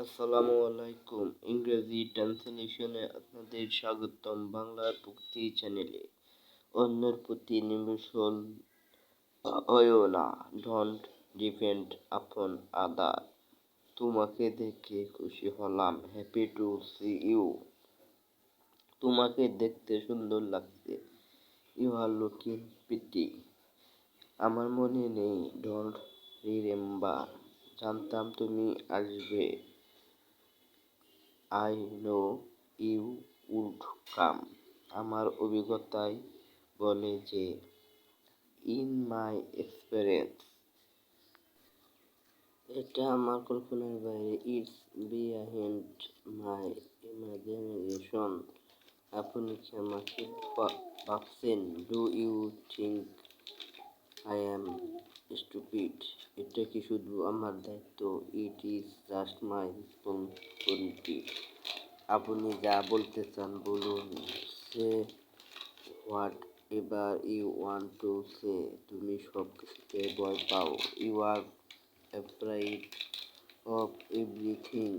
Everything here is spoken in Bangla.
আসসালামু আলাইকুম। ইংরেজি ট্রান্সলেশনে আপনাদের স্বাগতম বাংলার ভক্তি চ্যানেলে। অন্যের প্রতি নির্ভরশীল হইও না। ডোন্ট ডিপেন্ড আপন আদার। তোমাকে দেখে খুশি হলাম। Happy to see you. তোমাকে দেখতে সুন্দর লাগছে। You are looking pretty. আমার মনে নেই। Don't remember. জানতাম তুমি আসবে। I know you would come. আমার অভিজ্ঞতাই বলে যে, in my experience, এটা আমার কল্পনার বাইরে, it's behind my imagination. আপনি কি আমাকে ভাবছেন? Do you think I am stupid? এটা কি শুধু আমার দায়িত্ব? It is just my responsibility. আপনি যা বলতে চান বলুন। Say whatever you want to say. তুমি সব কিছুতে ভয় পাও। You are afraid of everything.